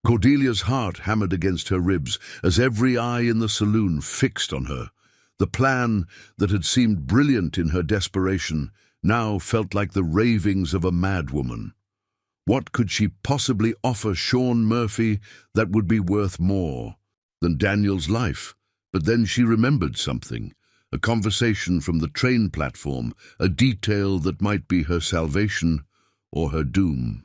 Cordelia's heart hammered against her ribs as every eye in the saloon fixed on her. The plan that had seemed brilliant in her desperation now felt like the ravings of a madwoman. What could she possibly offer Sean Murphy that would be worth more than Daniel's life? But then she remembered something, a conversation from the train platform, a detail that might be her salvation or her doom.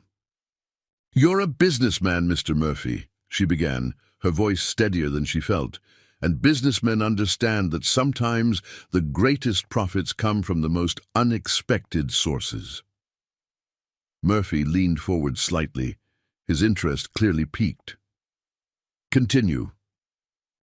"You're a businessman, Mr. Murphy," she began, her voice steadier than she felt, "and businessmen understand that sometimes the greatest profits come from the most unexpected sources." Murphy leaned forward slightly, his interest clearly piqued. "Continue."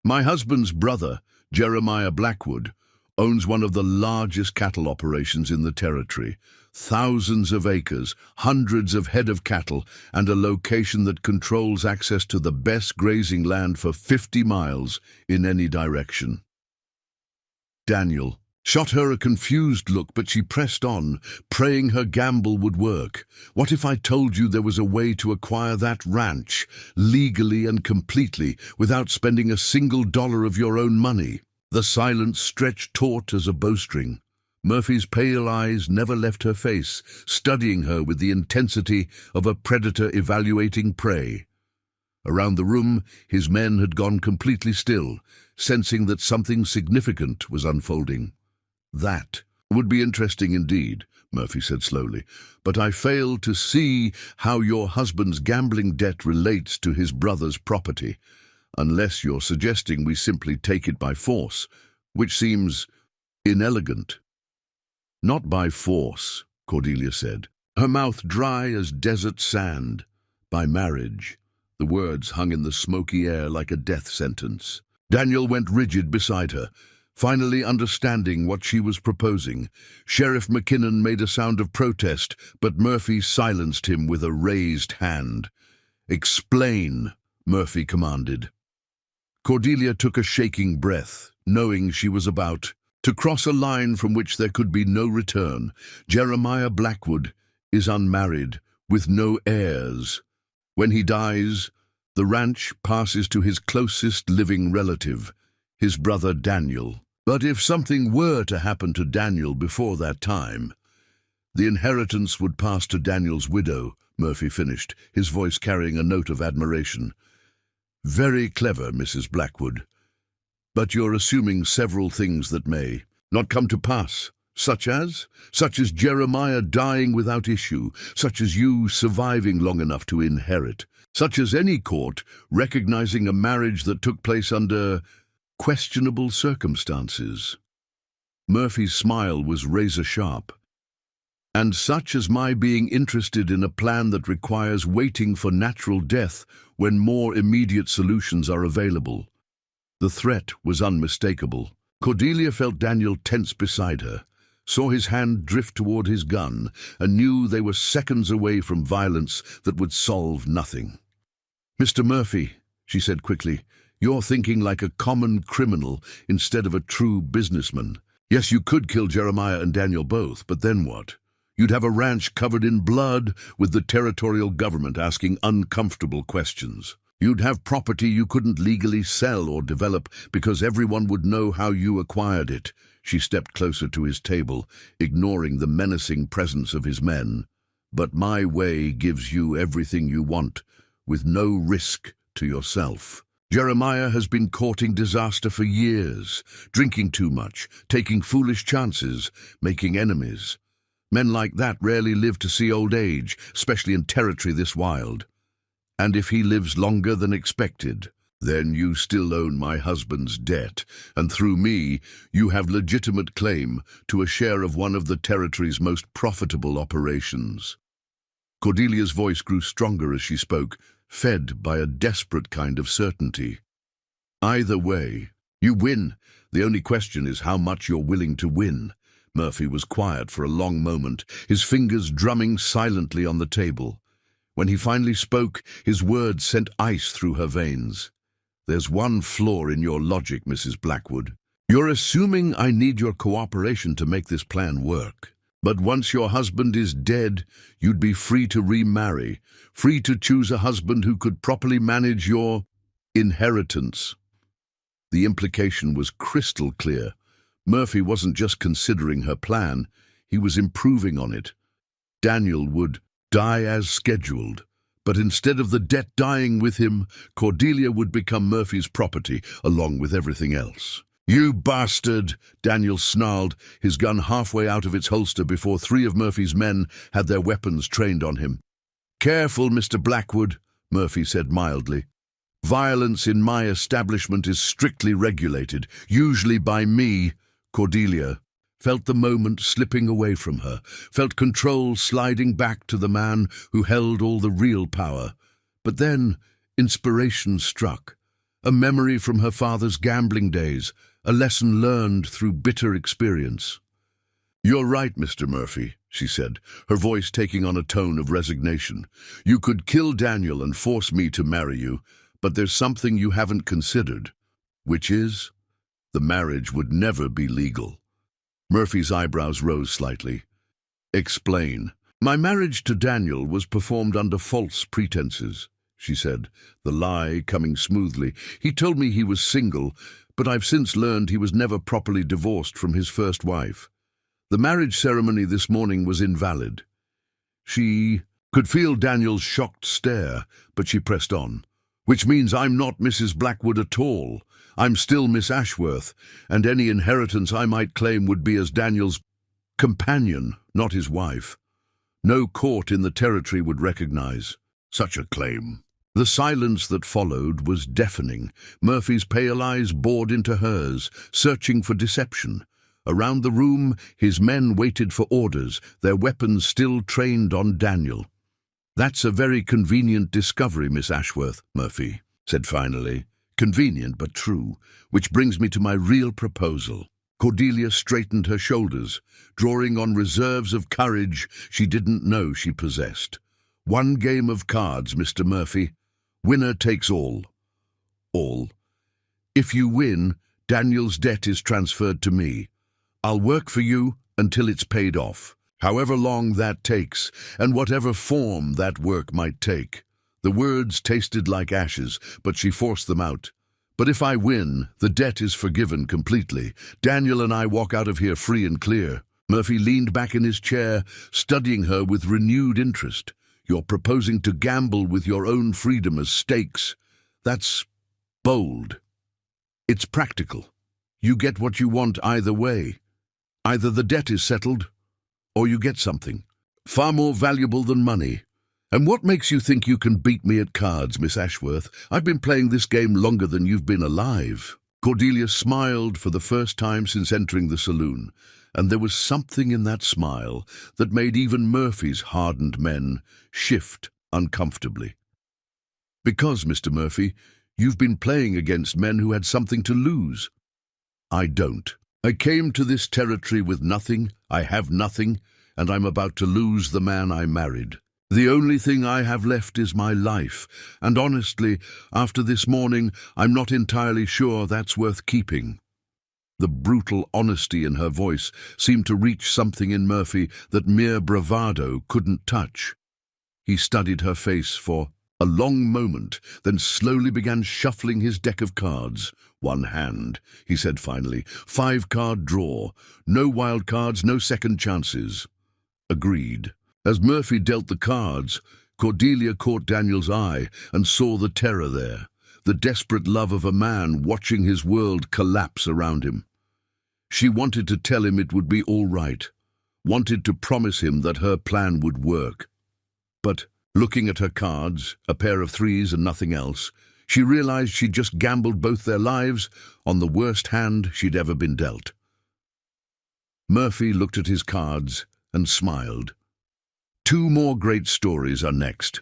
"My husband's brother, Jeremiah Blackwood, owns one of the largest cattle operations in the territory. Thousands of acres, hundreds of head of cattle, and a location that controls access to the best grazing land for 50 miles in any direction." Daniel shot her a confused look, but she pressed on, praying her gamble would work. "What if I told you there was a way to acquire that ranch, legally and completely, without spending a single dollar of your own money?" The silence stretched taut as a bowstring. Murphy's pale eyes never left her face, studying her with the intensity of a predator evaluating prey. Around the room, his men had gone completely still, sensing that something significant was unfolding. "That would be interesting indeed," Murphy said slowly, "but I fail to see how your husband's gambling debt relates to his brother's property, unless you're suggesting we simply take it by force, which seems inelegant." "Not by force," Cordelia said, her mouth dry as desert sand. "By marriage." The words hung in the smoky air like a death sentence. Daniel went rigid beside her, finally understanding what she was proposing. Sheriff McKinnon made a sound of protest, but Murphy silenced him with a raised hand. "Explain," Murphy commanded. Cordelia took a shaking breath, knowing she was about to cross a line from which there could be no return. Jeremiah Blackwood is unmarried, with no heirs. When he dies, the ranch passes to his closest living relative, his brother Daniel. But if something were to happen to Daniel before that time, the inheritance would pass to Daniel's widow, Murphy finished, his voice carrying a note of admiration. "Very clever, Mrs. Blackwood. But you're assuming several things that may not come to pass, such as Jeremiah dying without issue, such as you surviving long enough to inherit, such as any court recognizing a marriage that took place under questionable circumstances." Murphy's smile was razor-sharp. "And such as my being interested in a plan that requires waiting for natural death when more immediate solutions are available." The threat was unmistakable. Cordelia felt Daniel tense beside her, saw his hand drift toward his gun, and knew they were seconds away from violence that would solve nothing. "Mr. Murphy," she said quickly, "you're thinking like a common criminal instead of a true businessman. Yes, you could kill Jeremiah and Daniel both, but then what? You'd have a ranch covered in blood with the territorial government asking uncomfortable questions. You'd have property you couldn't legally sell or develop because everyone would know how you acquired it." She stepped closer to his table, ignoring the menacing presence of his men. "But my way gives you everything you want, with no risk to yourself. Jeremiah has been courting disaster for years, drinking too much, taking foolish chances, making enemies. Men like that rarely live to see old age, especially in territory this wild. And if he lives longer than expected, then you still own my husband's debt, and through me, you have legitimate claim to a share of one of the territory's most profitable operations." Cordelia's voice grew stronger as she spoke, fed by a desperate kind of certainty. "Either way, you win. The only question is how much you're willing to win." Murphy was quiet for a long moment, his fingers drumming silently on the table. When he finally spoke, his words sent ice through her veins. "There's one flaw in your logic, Mrs. Blackwood. You're assuming I need your cooperation to make this plan work. But once your husband is dead, you'd be free to remarry, free to choose a husband who could properly manage your inheritance. The implication was crystal clear. Murphy wasn't just considering her plan, he was improving on it. Daniel would die as scheduled, but instead of the debt dying with him, Cordelia would become Murphy's property, along with everything else. "You bastard!" Daniel snarled, his gun halfway out of its holster before 3 of Murphy's men had their weapons trained on him. "Careful, Mr. Blackwood," Murphy said mildly. "Violence in my establishment is strictly regulated, usually by me." Cordelia felt the moment slipping away from her, felt control sliding back to the man who held all the real power. But then inspiration struck, a memory from her father's gambling days, a lesson learned through bitter experience. "You're right, Mr. Murphy," she said, her voice taking on a tone of resignation. "You could kill Daniel and force me to marry you, but there's something you haven't considered, which is, the marriage would never be legal." Murphy's eyebrows rose slightly. "Explain." "My marriage to Daniel was performed under false pretenses," she said, the lie coming smoothly. "He told me he was single, but I've since learned he was never properly divorced from his first wife. The marriage ceremony this morning was invalid." She could feel Daniel's shocked stare, but she pressed on. "Which means I'm not Mrs. Blackwood at all. I'm still Miss Ashworth, and any inheritance I might claim would be as Daniel's companion, not his wife. No court in the territory would recognize such a claim." The silence that followed was deafening. Murphy's pale eyes bored into hers, searching for deception. Around the room, his men waited for orders, their weapons still trained on Daniel. "That's a very convenient discovery, Miss Ashworth," Murphy said finally. "Convenient but true, which brings me to my real proposal." Cordelia straightened her shoulders, drawing on reserves of courage she didn't know she possessed. "One game of cards, Mr. Murphy. Winner takes all." "All?" "If you win, Daniel's debt is transferred to me. I'll work for you until it's paid off, however long that takes, and whatever form that work might take." The words tasted like ashes, but she forced them out. "But if I win, the debt is forgiven completely. Daniel and I walk out of here free and clear." Murphy leaned back in his chair, studying her with renewed interest. "You're proposing to gamble with your own freedom as stakes. That's bold. It's practical. You get what you want either way. Either the debt is settled, or you get something far more valuable than money. And what makes you think you can beat me at cards, Miss Ashworth? I've been playing this game longer than you've been alive." Cordelia smiled for the first time since entering the saloon, and there was something in that smile that made even Murphy's hardened men shift uncomfortably. "Because, Mr. Murphy, you've been playing against men who had something to lose. I don't. I came to this territory with nothing, I have nothing, and I'm about to lose the man I married. The only thing I have left is my life, and honestly, after this morning, I'm not entirely sure that's worth keeping." The brutal honesty in her voice seemed to reach something in Murphy that mere bravado couldn't touch. He studied her face for a long moment, then slowly began shuffling his deck of cards. "One hand," he said finally. 5-card draw. No wild cards, no second chances." "Agreed." As Murphy dealt the cards, Cordelia caught Daniel's eye and saw the terror there, the desperate love of a man watching his world collapse around him. She wanted to tell him it would be all right, wanted to promise him that her plan would work. But, looking at her cards, a pair of 3s and nothing else, she realized she'd just gambled both their lives on the worst hand she'd ever been dealt. Murphy looked at his cards and smiled. 2 more great stories are next.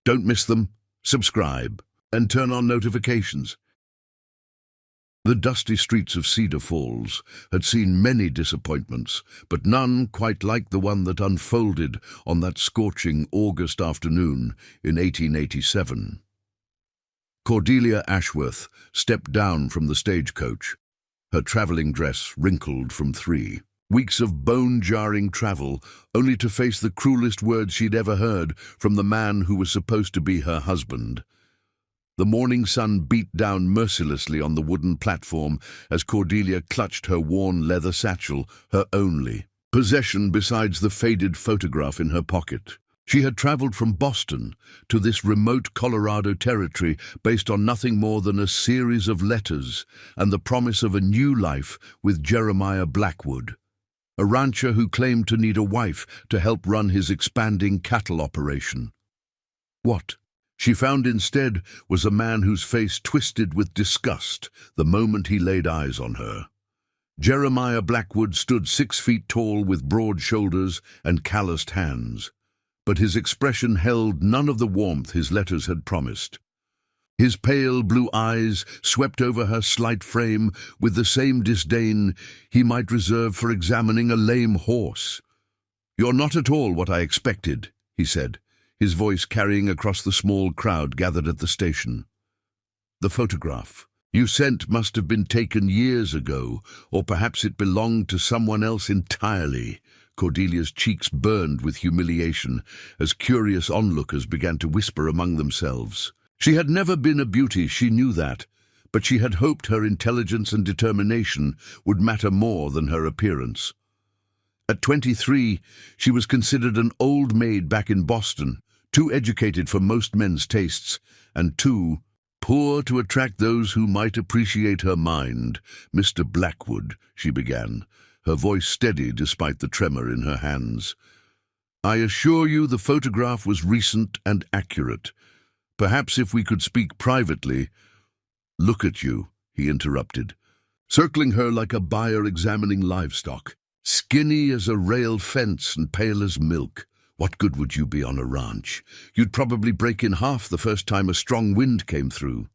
Don't miss them, subscribe, and turn on notifications. The dusty streets of Cedar Falls had seen many disappointments, but none quite like the one that unfolded on that scorching August afternoon in 1887. Cordelia Ashworth stepped down from the stagecoach, her traveling dress wrinkled from 3. Weeks of bone-jarring travel, only to face the cruelest words she'd ever heard from the man who was supposed to be her husband. The morning sun beat down mercilessly on the wooden platform as Cordelia clutched her worn leather satchel, her only possession besides the faded photograph in her pocket. She had traveled from Boston to this remote Colorado territory based on nothing more than a series of letters and the promise of a new life with Jeremiah Blackwood, a rancher who claimed to need a wife to help run his expanding cattle operation. What she found instead was a man whose face twisted with disgust the moment he laid eyes on her. Jeremiah Blackwood stood 6 feet tall with broad shoulders and calloused hands, but his expression held none of the warmth his letters had promised. His pale blue eyes swept over her slight frame with the same disdain he might reserve for examining a lame horse. "You're not at all what I expected," he said, his voice carrying across the small crowd gathered at the station. "The photograph you sent must have been taken years ago, or perhaps it belonged to someone else entirely." Cordelia's cheeks burned with humiliation as curious onlookers began to whisper among themselves. She had never been a beauty, she knew that, but she had hoped her intelligence and determination would matter more than her appearance. At 23, she was considered an old maid back in Boston, too educated for most men's tastes, and too poor to attract those who might appreciate her mind. "Mr. Blackwood," she began, her voice steady despite the tremor in her hands. "I assure you the photograph was recent and accurate. Perhaps if we could speak privately—" "Look at you," he interrupted, circling her like a buyer examining livestock. "Skinny as a rail fence and pale as milk. What good would you be on a ranch? You'd probably break in half the first time a strong wind came through."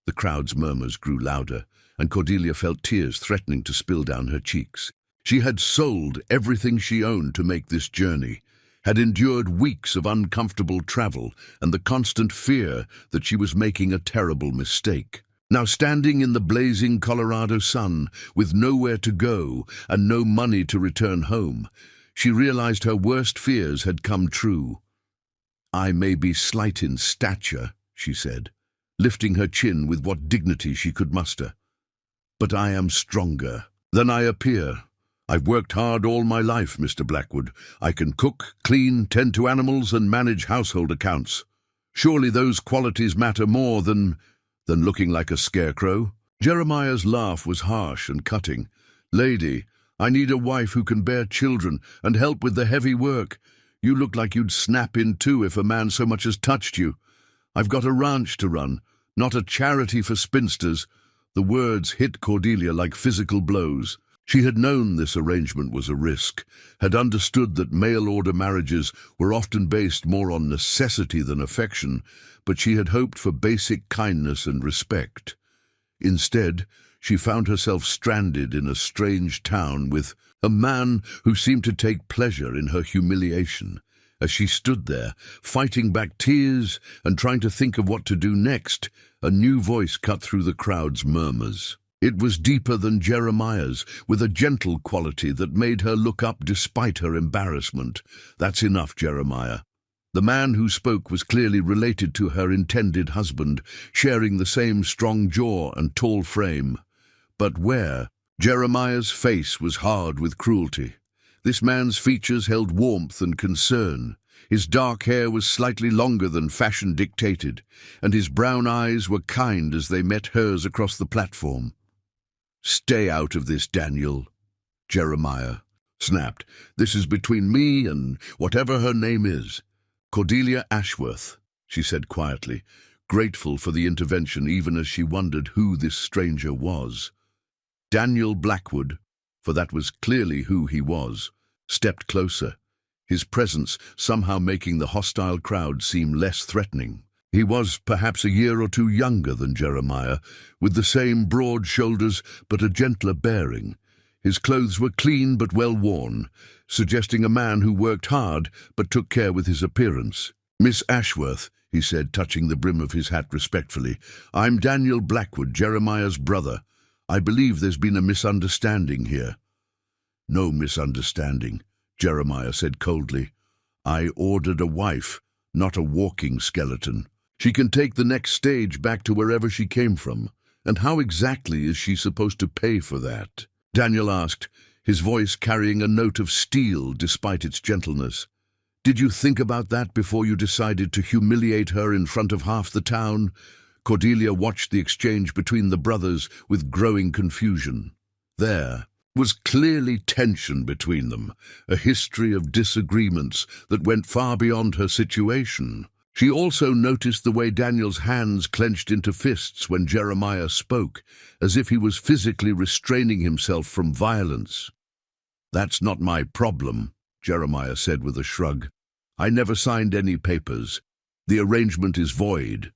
The crowd's murmurs grew louder, and Cordelia felt tears threatening to spill down her cheeks. She had sold everything she owned to make this journey, had endured weeks of uncomfortable travel and the constant fear that she was making a terrible mistake. Now, standing in the blazing Colorado sun, with nowhere to go and no money to return home, she realized her worst fears had come true. "I may be slight in stature," she said, lifting her chin with what dignity she could muster, "but I am stronger than I appear. I've worked hard all my life, Mr. Blackwood. I can cook, clean, tend to animals, and manage household accounts. Surely those qualities matter more than looking like a scarecrow." Jeremiah's laugh was harsh and cutting. "Lady, I need a wife who can bear children and help with the heavy work. You look like you'd snap in two if a man so much as touched you. I've got a ranch to run, not a charity for spinsters." The words hit Cordelia like physical blows. She had known this arrangement was a risk, had understood that mail-order marriages were often based more on necessity than affection, but she had hoped for basic kindness and respect. Instead, she found herself stranded in a strange town with a man who seemed to take pleasure in her humiliation. As she stood there, fighting back tears and trying to think of what to do next, a new voice cut through the crowd's murmurs. It was deeper than Jeremiah's, with a gentle quality that made her look up despite her embarrassment. "That's enough, Jeremiah." The man who spoke was clearly related to her intended husband, sharing the same strong jaw and tall frame. But where? Jeremiah's face was hard with cruelty. This man's features held warmth and concern. His dark hair was slightly longer than fashion dictated, and his brown eyes were kind as they met hers across the platform. "Stay out of this, Daniel," Jeremiah snapped. "This is between me and whatever her name is." "Cordelia Ashworth," she said quietly, grateful for the intervention even as she wondered who this stranger was. Daniel Blackwood, for that was clearly who he was, stepped closer, his presence somehow making the hostile crowd seem less threatening. He was perhaps a year or two younger than Jeremiah, with the same broad shoulders but a gentler bearing. His clothes were clean but well worn, suggesting a man who worked hard but took care with his appearance. "Miss Ashworth," he said, touching the brim of his hat respectfully, "I'm Daniel Blackwood, Jeremiah's brother. I believe there's been a misunderstanding here." No misunderstanding, Jeremiah said coldly. I ordered a wife, not a walking skeleton. She can take the next stage back to wherever she came from. And how exactly is she supposed to pay for that? Daniel asked, his voice carrying a note of steel despite its gentleness. Did you think about that before you decided to humiliate her in front of half the town? Cordelia watched the exchange between the brothers with growing confusion. There was clearly tension between them, a history of disagreements that went far beyond her situation. She also noticed the way Daniel's hands clenched into fists when Jeremiah spoke, as if he was physically restraining himself from violence. That's not my problem, Jeremiah said with a shrug. I never signed any papers. The arrangement is void.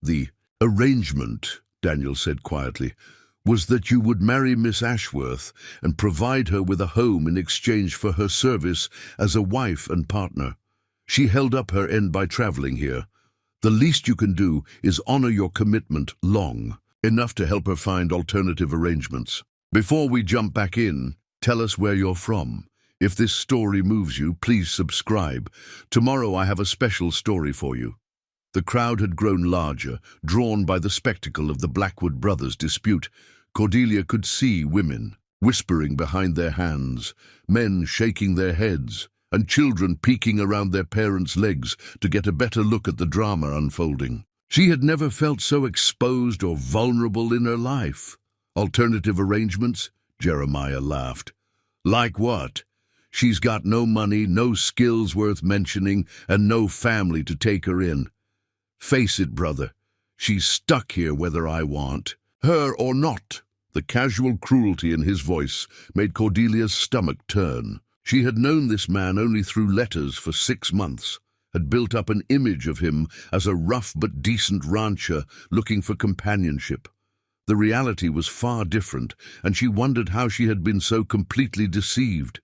The arrangement, Daniel said quietly, was that you would marry Miss Ashworth and provide her with a home in exchange for her service as a wife and partner. She held up her end by traveling here. The least you can do is honor your commitment long, enough to help her find alternative arrangements. Before we jump back in, tell us where you're from. If this story moves you, please subscribe. Tomorrow I have a special story for you. The crowd had grown larger, drawn by the spectacle of the Blackwood brothers' dispute. Cordelia could see women whispering behind their hands, men shaking their heads, and children peeking around their parents' legs to get a better look at the drama unfolding. She had never felt so exposed or vulnerable in her life. Alternative arrangements? Jeremiah laughed. Like what? She's got no money, no skills worth mentioning, and no family to take her in. Face it, brother, she's stuck here whether I want her or not. The casual cruelty in his voice made Cordelia's stomach turn. She had known this man only through letters for 6 months, had built up an image of him as a rough but decent rancher looking for companionship. The reality was far different, and she wondered how she had been so completely deceived.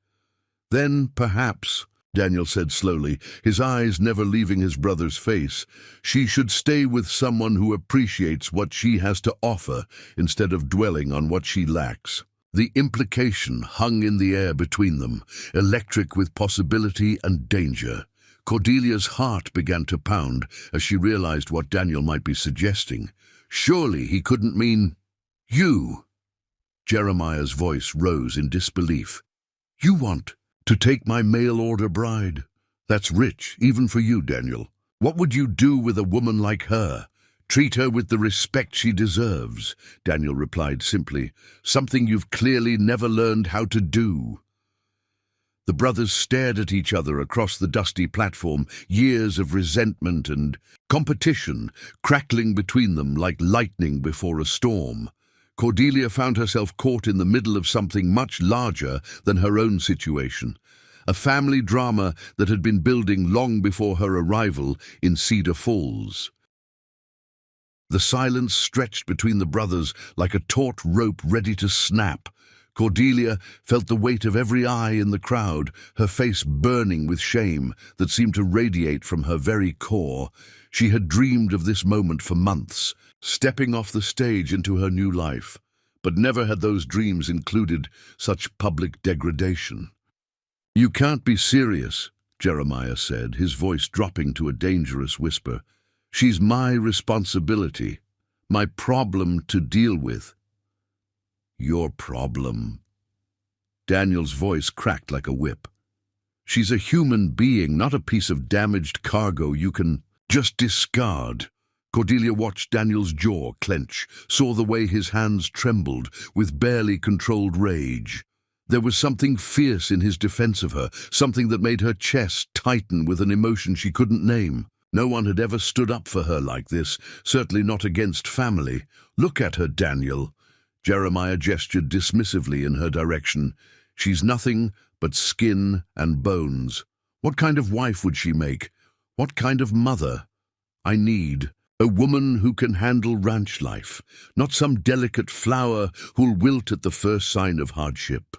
Then, perhaps, Daniel said slowly, his eyes never leaving his brother's face, she should stay with someone who appreciates what she has to offer instead of dwelling on what she lacks. The implication hung in the air between them, electric with possibility and danger. Cordelia's heart began to pound as she realized what Daniel might be suggesting. Surely he couldn't mean you. Jeremiah's voice rose in disbelief. You want to take my mail-order bride? That's rich, even for you, Daniel. What would you do with a woman like her? Treat her with the respect she deserves, Daniel replied simply, something you've clearly never learned how to do. The brothers stared at each other across the dusty platform, years of resentment and competition crackling between them like lightning before a storm. Cordelia found herself caught in the middle of something much larger than her own situation, a family drama that had been building long before her arrival in Cedar Falls. The silence stretched between the brothers like a taut rope ready to snap. Cordelia felt the weight of every eye in the crowd, her face burning with shame that seemed to radiate from her very core. She had dreamed of this moment for months, stepping off the stage into her new life, but never had those dreams included such public degradation. You can't be serious, Jeremiah said, his voice dropping to a dangerous whisper. She's my responsibility, my problem to deal with. Your problem? Daniel's voice cracked like a whip. She's a human being, not a piece of damaged cargo you can just discard. Cordelia watched Daniel's jaw clench, saw the way his hands trembled with barely controlled rage. There was something fierce in his defense of her, something that made her chest tighten with an emotion she couldn't name. No one had ever stood up for her like this, certainly not against family. Look at her, Daniel. Jeremiah gestured dismissively in her direction. She's nothing but skin and bones. What kind of wife would she make? What kind of mother? I need a woman who can handle ranch life, not some delicate flower who'll wilt at the first sign of hardship.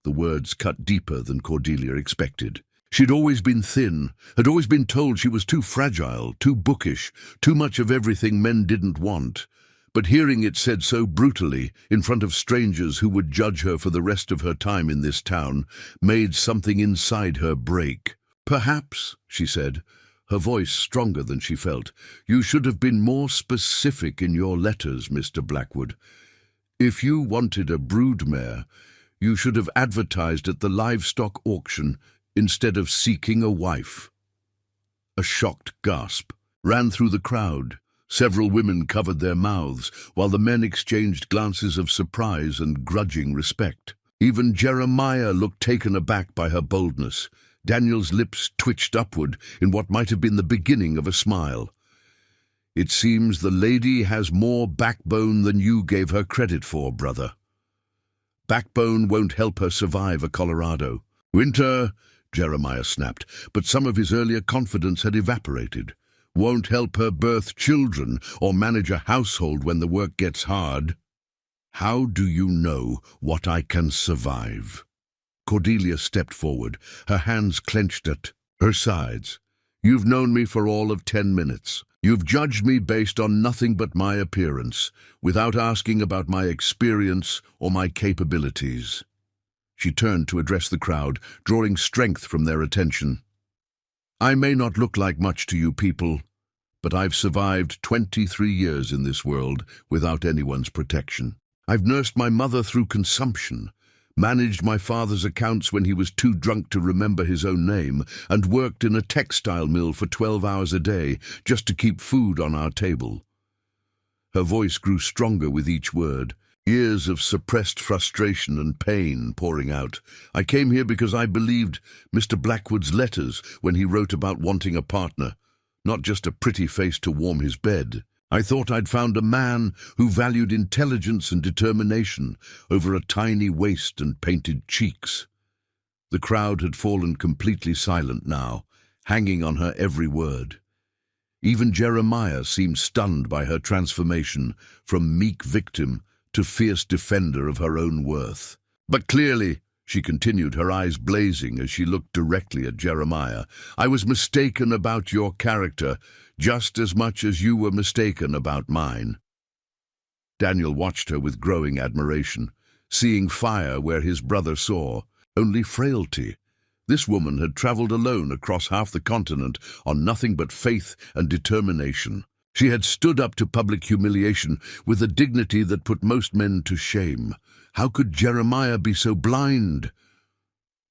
The words cut deeper than Cordelia expected. She'd always been thin, had always been told she was too fragile, too bookish, too much of everything men didn't want. but hearing it said so brutally in front of strangers who would judge her for the rest of her time in this town made something inside her break. "Perhaps," she said, her voice stronger than she felt, "you should have been more specific in your letters, Mr. Blackwood. If you wanted a broodmare, you should have advertised at the livestock auction instead of seeking a wife." A shocked gasp ran through the crowd. Several women covered their mouths, while the men exchanged glances of surprise and grudging respect. Even Jeremiah looked taken aback by her boldness. Daniel's lips twitched upward in what might have been the beginning of a smile. "It seems the lady has more backbone than you gave her credit for, brother." "Backbone won't help her survive a Colorado." "Winter," Jeremiah snapped, but some of his earlier confidence had evaporated. "Won't help her birth children or manage a household when the work gets hard." "How do you know what I can survive?" Cordelia stepped forward, her hands clenched at her sides. "You've known me for all of 10 minutes. You've judged me based on nothing but my appearance, without asking about my experience or my capabilities." She turned to address the crowd, drawing strength from their attention. "I may not look like much to you people, but I've survived 23 years in this world without anyone's protection. I've nursed my mother through consumption, managed my father's accounts when he was too drunk to remember his own name, and worked in a textile mill for 12 hours a day just to keep food on our table." Her voice grew stronger with each word, years of suppressed frustration and pain pouring out. "I came here because I believed Mr. Blackwood's letters when he wrote about wanting a partner, not just a pretty face to warm his bed. I thought I'd found a man who valued intelligence and determination over a tiny waist and painted cheeks." The crowd had fallen completely silent now, hanging on her every word. Even Jeremiah seemed stunned by her transformation from meek victim to fierce defender of her own worth. "But clearly," she continued, her eyes blazing as she looked directly at Jeremiah, "I was mistaken about your character, just as much as you were mistaken about mine." Daniel watched her with growing admiration, seeing fire where his brother saw only frailty. This woman had traveled alone across half the continent on nothing but faith and determination. She had stood up to public humiliation with a dignity that put most men to shame. How could Jeremiah be so blind?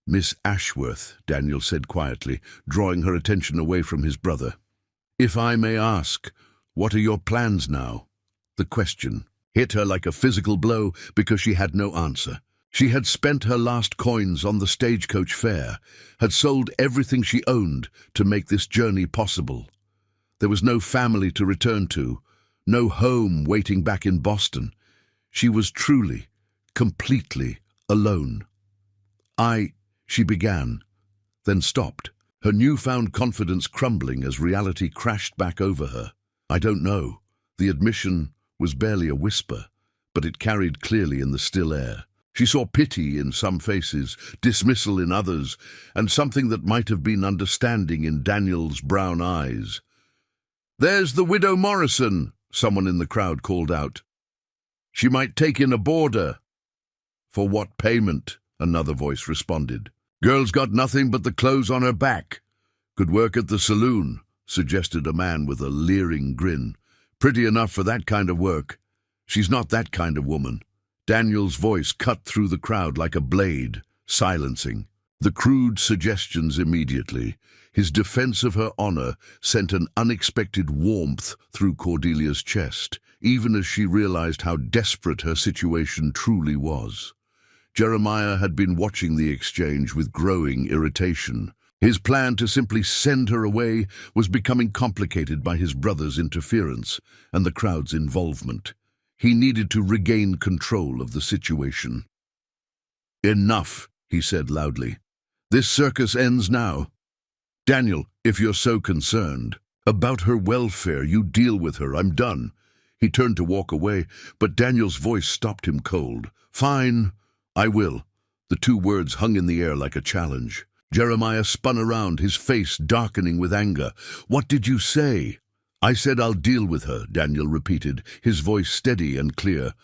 "Miss Ashworth," Daniel said quietly, drawing her attention away from his brother. "If I may ask, what are your plans now?" The question hit her like a physical blow because she had no answer. She had spent her last coins on the stagecoach fare, had sold everything she owned to make this journey possible. There was no family to return to, no home waiting back in Boston. She was truly, completely alone. She began, then stopped, her newfound confidence crumbling as reality crashed back over her. "I don't know." The admission was barely a whisper, but it carried clearly in the still air. She saw pity in some faces, dismissal in others, and something that might have been understanding in Daniel's brown eyes. "There's the widow Morrison," someone in the crowd called out. "She might take in a boarder." "For what payment?" another voice responded. "Girl's got nothing but the clothes on her back." "Could work at the saloon," suggested a man with a leering grin. "Pretty enough for that kind of work." "She's not that kind of woman." Daniel's voice cut through the crowd like a blade, silencing the crude suggestions immediately. His defense of her honor sent an unexpected warmth through Cordelia's chest, even as she realized how desperate her situation truly was. Jeremiah had been watching the exchange with growing irritation. His plan to simply send her away was becoming complicated by his brother's interference and the crowd's involvement. He needed to regain control of the situation. "Enough," he said loudly. "This circus ends now. Daniel, if you're so concerned about her welfare, you deal with her. I'm done." He turned to walk away, but Daniel's voice stopped him cold. "Fine, I will." The two words hung in the air like a challenge. Jeremiah spun around, his face darkening with anger. "What did you say?" I said I'll deal with her, Daniel repeated, his voice steady and clear.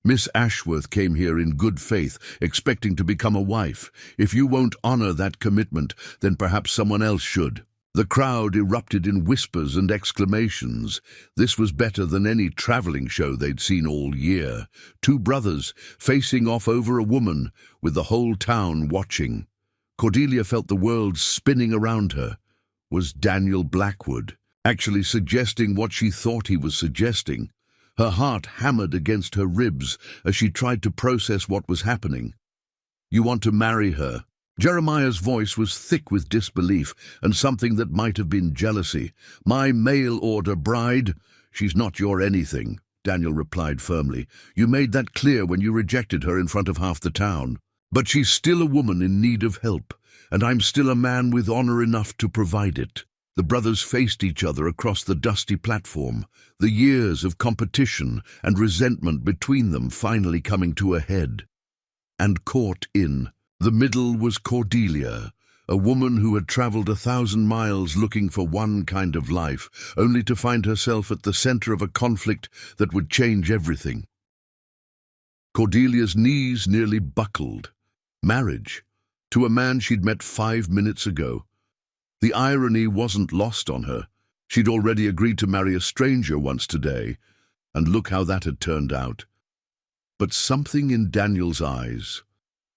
Miss Ashworth came here in good faith, expecting to become a wife. If you won't honor that commitment, then perhaps someone else should. The crowd erupted in whispers and exclamations. This was better than any traveling show they'd seen all year. Two brothers facing off over a woman, with the whole town watching. Cordelia felt the world spinning around her. Was Daniel Blackwood actually suggesting what she thought he was suggesting? Her heart hammered against her ribs as she tried to process what was happening. You want to marry her? Jeremiah's voice was thick with disbelief and something that might have been jealousy. My mail-order bride? She's not your anything, Daniel replied firmly. You made that clear when you rejected her in front of half the town. But she's still a woman in need of help, and I'm still a man with honor enough to provide it. The brothers faced each other across the dusty platform, the years of competition and resentment between them finally coming to a head. And caught in the middle was Cordelia, a woman who had traveled 1,000 miles looking for one kind of life, only to find herself at the center of a conflict that would change everything. Cordelia's knees nearly buckled. Marriage, to a man she'd met 5 minutes ago. The irony wasn't lost on her. She'd already agreed to marry a stranger once today, and look how that had turned out. But something in Daniel's eyes,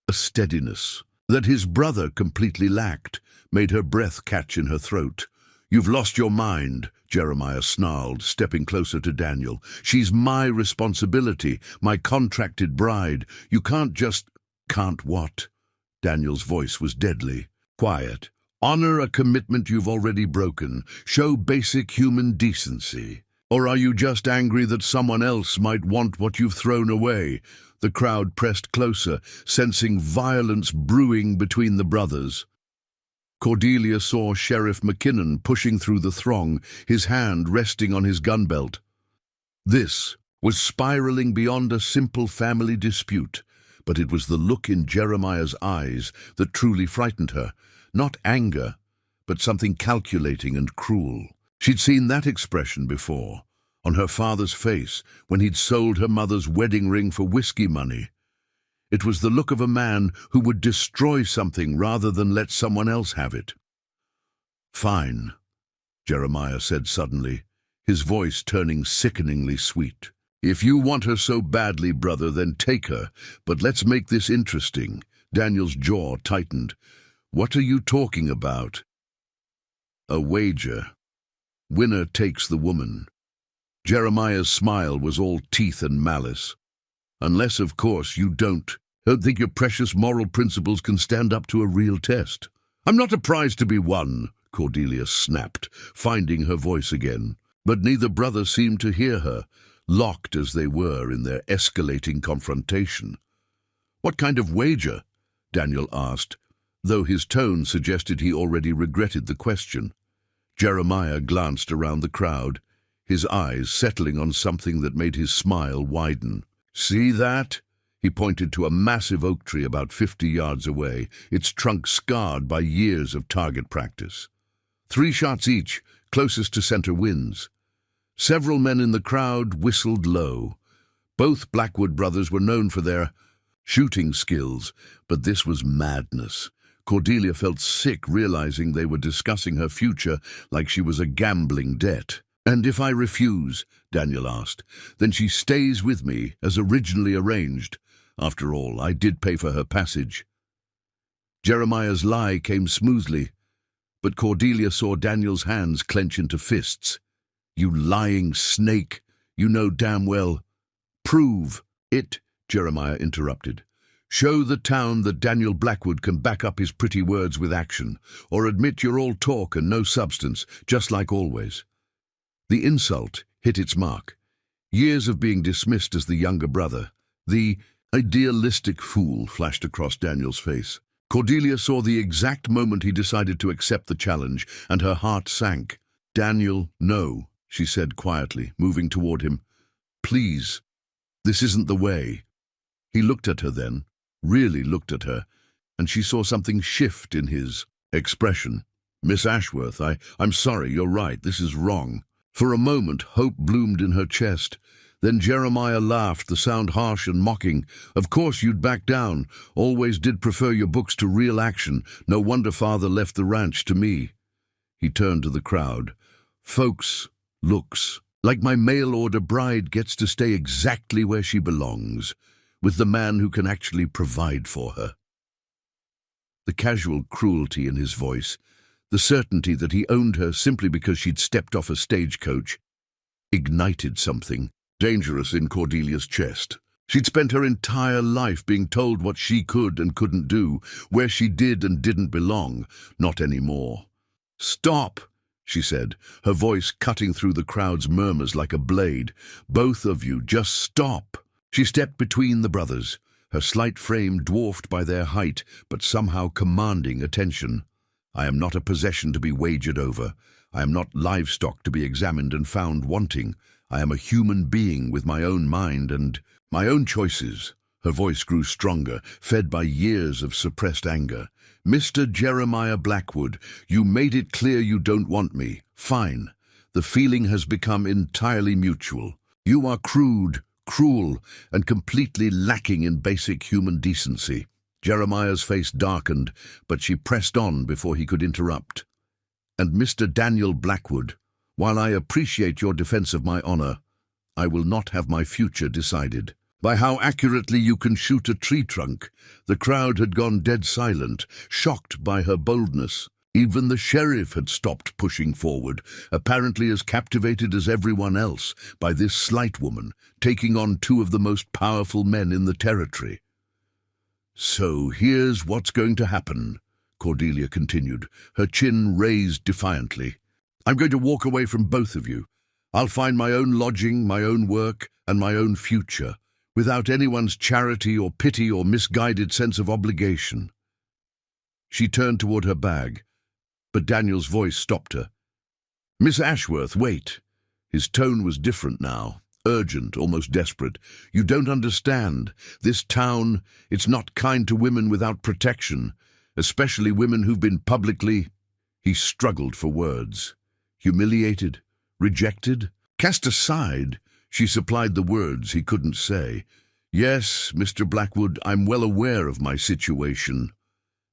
a steadiness that his brother completely lacked, made her breath catch in her throat. You've lost your mind, Jeremiah snarled, stepping closer to Daniel. She's my responsibility, my contracted bride. You can't just... Can't what? Daniel's voice was deadly. Quiet. Honor a commitment you've already broken. Show basic human decency. Or are you just angry that someone else might want what you've thrown away? The crowd pressed closer, sensing violence brewing between the brothers. Cordelia saw Sheriff McKinnon pushing through the throng, his hand resting on his gun belt. This was spiraling beyond a simple family dispute, but it was the look in Jeremiah's eyes that truly frightened her. Not anger, but something calculating and cruel. She'd seen that expression before, on her father's face, when he'd sold her mother's wedding ring for whiskey money. It was the look of a man who would destroy something rather than let someone else have it. Fine, Jeremiah said suddenly, his voice turning sickeningly sweet. If you want her so badly, brother, then take her, but let's make this interesting. Daniel's jaw tightened. What are you talking about? A wager. Winner takes the woman. Jeremiah's smile was all teeth and malice. Unless, of course, you don't think your precious moral principles can stand up to a real test. I'm not a prize to be won, Cordelia snapped, finding her voice again. But neither brother seemed to hear her, locked as they were in their escalating confrontation. What kind of wager? Daniel asked, though his tone suggested he already regretted the question. Jeremiah glanced around the crowd, his eyes settling on something that made his smile widen. See that? He pointed to a massive oak tree about 50 yards away, its trunk scarred by years of target practice. 3 shots each, closest to center wins. Several men in the crowd whistled low. Both Blackwood brothers were known for their shooting skills, but this was madness. Cordelia felt sick realizing they were discussing her future like she was a gambling debt. And if I refuse, Daniel asked, then she stays with me as originally arranged. After all, I did pay for her passage. Jeremiah's lie came smoothly, but Cordelia saw Daniel's hands clench into fists. You lying snake, you know damn well. Prove it, Jeremiah interrupted. Show the town that Daniel Blackwood can back up his pretty words with action, or admit you're all talk and no substance, just like always. The insult hit its mark. Years of being dismissed as the younger brother. The idealistic fool flashed across Daniel's face. Cordelia saw the exact moment he decided to accept the challenge, and her heart sank. Daniel, no, she said quietly, moving toward him. Please, this isn't the way. He looked at her then, really looked at her, and she saw something shift in his expression. Miss Ashworth, I'm sorry, you're right, this is wrong. For a moment, hope bloomed in her chest. Then Jeremiah laughed, the sound harsh and mocking. "Of course you'd back down. Always did prefer your books to real action. No wonder Father left the ranch to me." He turned to the crowd. "Folks, looks like my mail-order bride gets to stay exactly where she belongs, with the man who can actually provide for her." The casual cruelty in his voice, the certainty that he owned her simply because she'd stepped off a stagecoach, ignited something dangerous in Cordelia's chest. She'd spent her entire life being told what she could and couldn't do, where she did and didn't belong. Not anymore. "Stop," she said, her voice cutting through the crowd's murmurs like a blade. "Both of you, just stop." She stepped between the brothers, her slight frame dwarfed by their height, but somehow commanding attention. "I am not a possession to be wagered over. I am not livestock to be examined and found wanting. I am a human being with my own mind and my own choices." Her voice grew stronger, fed by years of suppressed anger. "Mr. Jeremiah Blackwood, you made it clear you don't want me. Fine. The feeling has become entirely mutual. You are crude, cruel, and completely lacking in basic human decency." Jeremiah's face darkened, but she pressed on before he could interrupt. "And Mr. Daniel Blackwood, while I appreciate your defense of my honor, I will not have my future decided by how accurately you can shoot a tree trunk." The crowd had gone dead silent, shocked by her boldness. Even the sheriff had stopped pushing forward, apparently as captivated as everyone else by this slight woman, taking on two of the most powerful men in the territory. "So here's what's going to happen," Cordelia continued, her chin raised defiantly. "I'm going to walk away from both of you. I'll find my own lodging, my own work, and my own future, without anyone's charity or pity or misguided sense of obligation." She turned toward her bag, but Daniel's voice stopped her. "Miss Ashworth, wait." His tone was different now, urgent, almost desperate. "You don't understand. This town, it's not kind to women without protection, especially women who've been publicly—" He struggled for words. "Humiliated, rejected, cast aside." She supplied the words he couldn't say. "Yes, Mr. Blackwood, I'm well aware of my situation."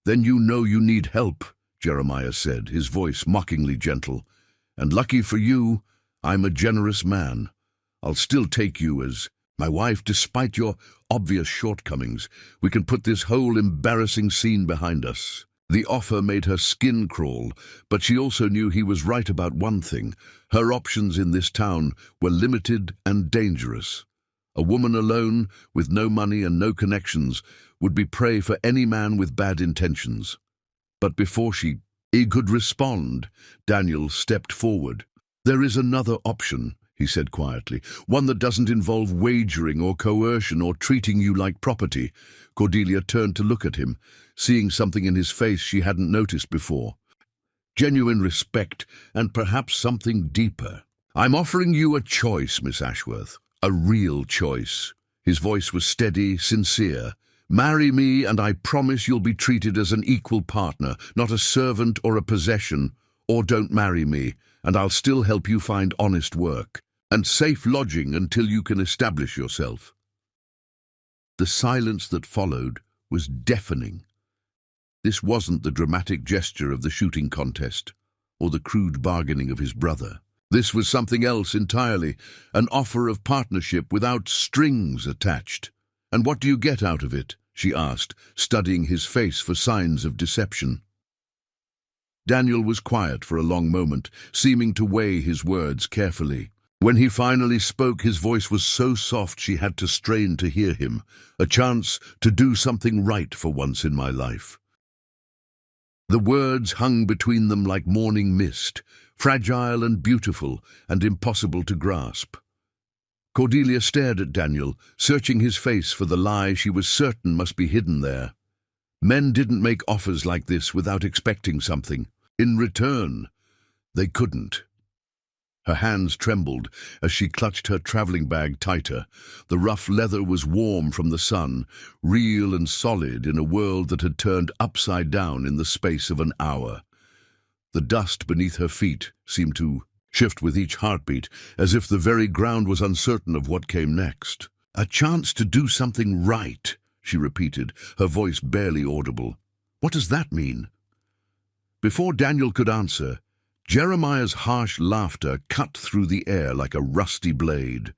"Then you know you need help," Jeremiah said, his voice mockingly gentle. "And lucky for you, I'm a generous man. I'll still take you as my wife, despite your obvious shortcomings. We can put this whole embarrassing scene behind us." The offer made her skin crawl, but she also knew he was right about one thing. Her options in this town were limited and dangerous. A woman alone, with no money and no connections, would be prey for any man with bad intentions. But before he could respond, Daniel stepped forward. "There is another option," he said quietly, "one that doesn't involve wagering or coercion or treating you like property." Cordelia turned to look at him, seeing something in his face she hadn't noticed before. Genuine respect and perhaps something deeper. "I'm offering you a choice, Miss Ashworth, a real choice." His voice was steady, sincere. "Marry me and I promise you'll be treated as an equal partner, not a servant or a possession. Or don't marry me, and I'll still help you find honest work and safe lodging until you can establish yourself." The silence that followed was deafening. This wasn't the dramatic gesture of the shooting contest or the crude bargaining of his brother. This was something else entirely, an offer of partnership without strings attached. "And what do you get out of it?" she asked, studying his face for signs of deception. Daniel was quiet for a long moment, seeming to weigh his words carefully. When he finally spoke, his voice was so soft she had to strain to hear him. "A chance to do something right for once in my life." The words hung between them like morning mist, fragile and beautiful and impossible to grasp. Cordelia stared at Daniel, searching his face for the lie she was certain must be hidden there. Men didn't make offers like this without expecting something. In return, they couldn't. Her hands trembled as she clutched her traveling bag tighter. The rough leather was warm from the sun, real and solid in a world that had turned upside down in the space of an hour. The dust beneath her feet seemed to shift with each heartbeat, as if the very ground was uncertain of what came next. "A chance to do something right," she repeated, her voice barely audible. "What does that mean?" Before Daniel could answer, Jeremiah's harsh laughter cut through the air like a rusty blade.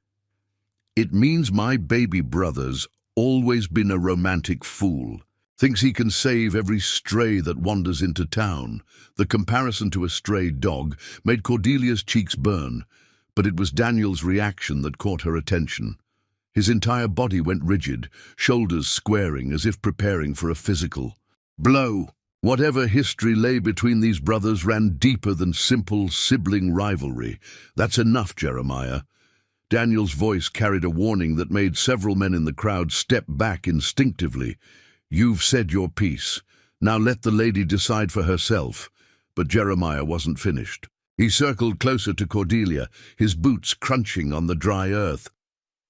"It means my baby brother's always been a romantic fool. Thinks he can save every stray that wanders into town." The comparison to a stray dog made Cordelia's cheeks burn, but it was Daniel's reaction that caught her attention. His entire body went rigid, shoulders squaring as if preparing for a physical blow. Whatever history lay between these brothers ran deeper than simple sibling rivalry. "That's enough, Jeremiah." Daniel's voice carried a warning that made several men in the crowd step back instinctively. "You've said your piece. Now let the lady decide for herself." But Jeremiah wasn't finished. He circled closer to Cordelia, his boots crunching on the dry earth.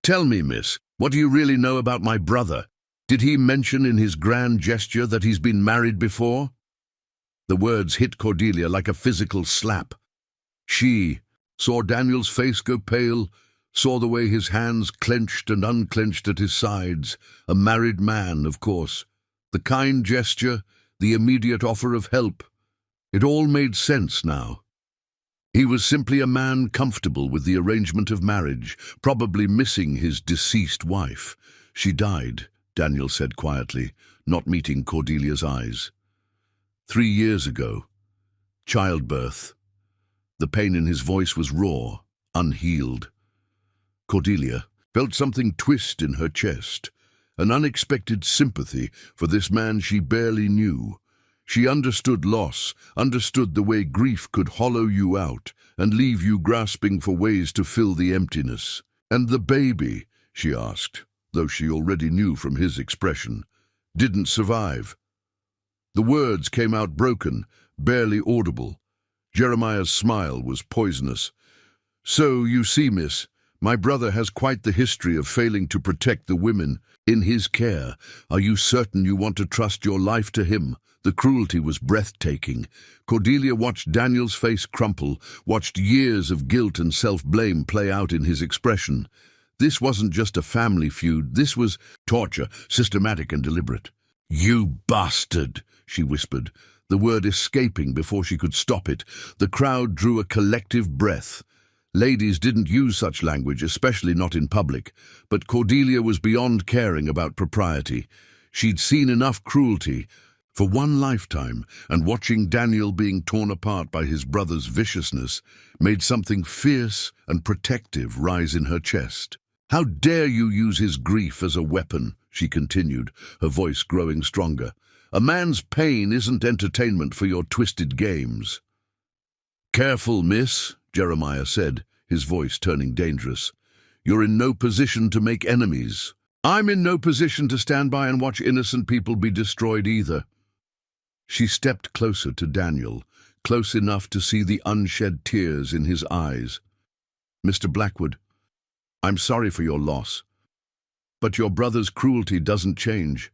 "Tell me, miss, what do you really know about my brother? Did he mention in his grand gesture that he's been married before?" The words hit Cordelia like a physical slap. She saw Daniel's face go pale, saw the way his hands clenched and unclenched at his sides. A married man, of course. The kind gesture, the immediate offer of help. It all made sense now. He was simply a man comfortable with the arrangement of marriage, probably missing his deceased wife. "She died," Daniel said quietly, not meeting Cordelia's eyes. 3 years ago. Childbirth." The pain in his voice was raw, unhealed. Cordelia felt something twist in her chest, an unexpected sympathy for this man she barely knew. She understood loss, understood the way grief could hollow you out and leave you grasping for ways to fill the emptiness. "And the baby," she asked, though she already knew from his expression, "didn't survive." The words came out broken, barely audible. Jeremiah's smile was poisonous. "So, you see, miss, my brother has quite the history of failing to protect the women in his care. Are you certain you want to trust your life to him?" The cruelty was breathtaking. Cordelia watched Daniel's face crumple, watched years of guilt and self-blame play out in his expression. This wasn't just a family feud, this was torture, systematic and deliberate. "You bastard," she whispered, the word escaping before she could stop it. The crowd drew a collective breath. Ladies didn't use such language, especially not in public, but Cordelia was beyond caring about propriety. She'd seen enough cruelty for one lifetime, and watching Daniel being torn apart by his brother's viciousness made something fierce and protective rise in her chest. "How dare you use his grief as a weapon?" she continued, her voice growing stronger. "A man's pain isn't entertainment for your twisted games." "Careful, miss," Jeremiah said, his voice turning dangerous. "You're in no position to make enemies." "I'm in no position to stand by and watch innocent people be destroyed either." She stepped closer to Daniel, close enough to see the unshed tears in his eyes. "Mr. Blackwood, I'm sorry for your loss, but your brother's cruelty doesn't change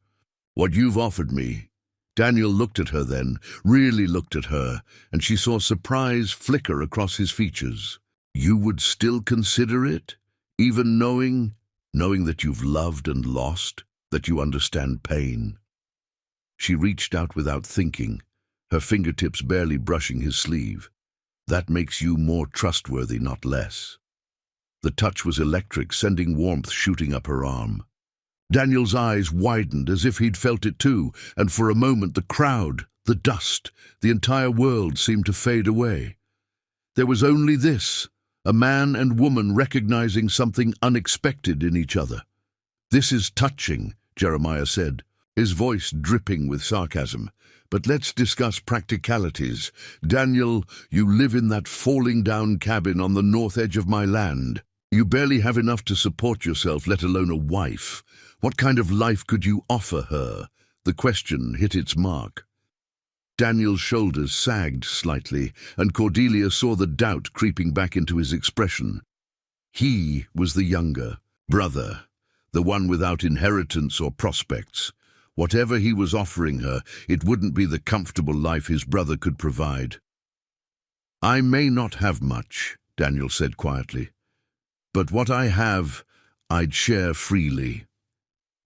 what you've offered me." Daniel looked at her then, really looked at her, and she saw surprise flicker across his features. "You would still consider it, even knowing that you've loved and lost, that you understand pain?" She reached out without thinking, her fingertips barely brushing his sleeve. "That makes you more trustworthy, not less." The touch was electric, sending warmth shooting up her arm. Daniel's eyes widened as if he'd felt it too, and for a moment the crowd, the dust, the entire world seemed to fade away. There was only this, a man and woman recognizing something unexpected in each other. "This is touching," Jeremiah said, his voice dripping with sarcasm. "But let's discuss practicalities. Daniel, you live in that falling-down cabin on the north edge of my land. You barely have enough to support yourself, let alone a wife. What kind of life could you offer her?" The question hit its mark. Daniel's shoulders sagged slightly, and Cordelia saw the doubt creeping back into his expression. He was the younger brother, the one without inheritance or prospects. Whatever he was offering her, it wouldn't be the comfortable life his brother could provide. "I may not have much," Daniel said quietly. "But what I have, I'd share freely.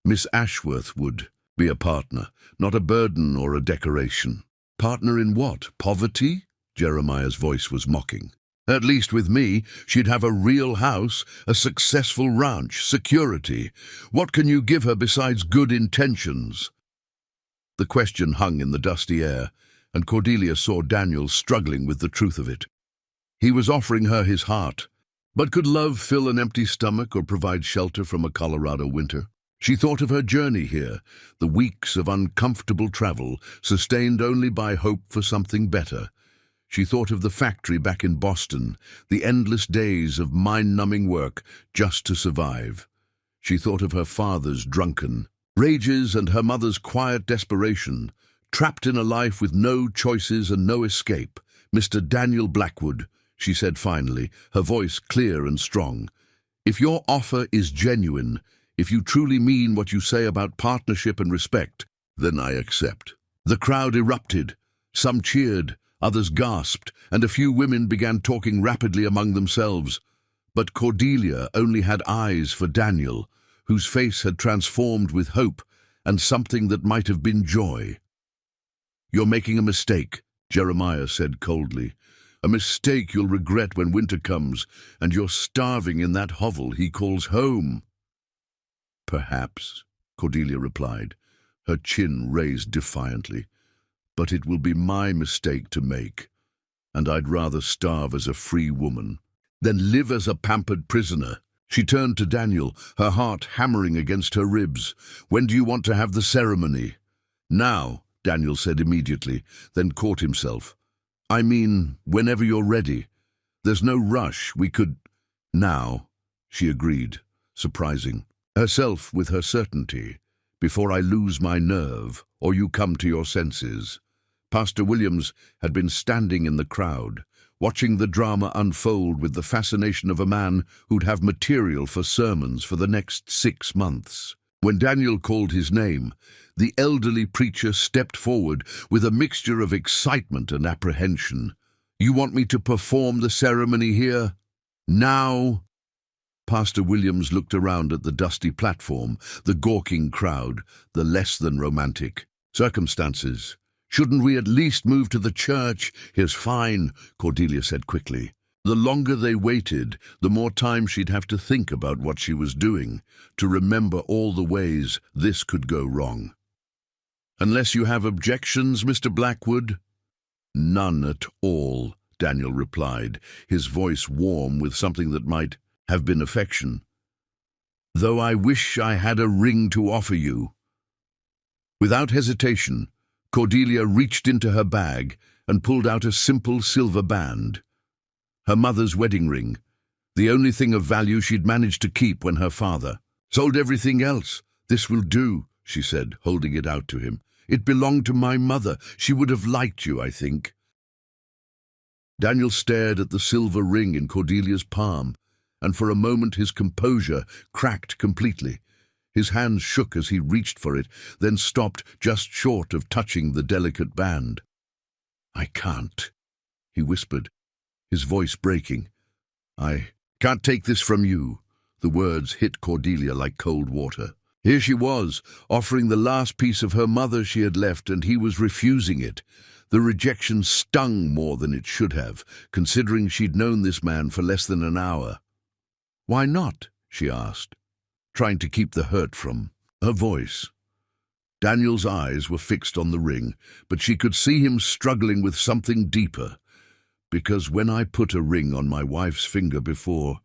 Miss Ashworth would be a partner, not a burden or a decoration." "Partner in what? Poverty?" Jeremiah's voice was mocking. "At least with me, she'd have a real house, a successful ranch, security. What can you give her besides good intentions?" The question hung in the dusty air, and Cordelia saw Daniel struggling with the truth of it. He was offering her his heart, but could love fill an empty stomach or provide shelter from a Colorado winter? She thought of her journey here, the weeks of uncomfortable travel, sustained only by hope for something better. She thought of the factory back in Boston, the endless days of mind-numbing work just to survive. She thought of her father's drunken rages and her mother's quiet desperation, trapped in a life with no choices and no escape. "Mr. Daniel Blackwood," she said finally, her voice clear and strong, "if your offer is genuine, if you truly mean what you say about partnership and respect, then I accept." The crowd erupted. Some cheered, others gasped, and a few women began talking rapidly among themselves. But Cordelia only had eyes for Daniel, whose face had transformed with hope and something that might have been joy. "You're making a mistake," Jeremiah said coldly. "A mistake you'll regret when winter comes, and you're starving in that hovel he calls home." "Perhaps," Cordelia replied, her chin raised defiantly. "But it will be my mistake to make, and I'd rather starve as a free woman than live as a pampered prisoner." She turned to Daniel, her heart hammering against her ribs. "When do you want to have the ceremony?" "Now," Daniel said immediately, then caught himself. "I mean, whenever you're ready. There's no rush. We could—" "Now," she agreed, surprising herself with her certainty, "before I lose my nerve or you come to your senses." Pastor Williams had been standing in the crowd, watching the drama unfold with the fascination of a man who'd have material for sermons for the next 6 months. When Daniel called his name, the elderly preacher stepped forward with a mixture of excitement and apprehension. "You want me to perform the ceremony here? Now?" Pastor Williams looked around at the dusty platform, the gawking crowd, the less-than-romantic circumstances. "Shouldn't we at least move to the church?" "Here's fine," Cordelia said quickly. The longer they waited, the more time she'd have to think about what she was doing, to remember all the ways this could go wrong. "Unless you have objections, Mr. Blackwood?" "None at all," Daniel replied, his voice warm with something that might have been affection. "Though I wish I had a ring to offer you." Without hesitation, Cordelia reached into her bag and pulled out a simple silver band. Her mother's wedding ring, the only thing of value she'd managed to keep when her father sold everything else. "This will do," she said, holding it out to him. "It belonged to my mother. She would have liked you, I think." Daniel stared at the silver ring in Cordelia's palm, and for a moment his composure cracked completely. His hands shook as he reached for it, then stopped just short of touching the delicate band. "I can't," he whispered, his voice breaking. "I can't take this from you." The words hit Cordelia like cold water. Here she was, offering the last piece of her mother she had left, and he was refusing it. The rejection stung more than it should have, considering she'd known this man for less than an hour. "Why not?" she asked, trying to keep the hurt from her voice. Daniel's eyes were fixed on the ring, but she could see him struggling with something deeper. "Because when I put a ring on my wife's finger before,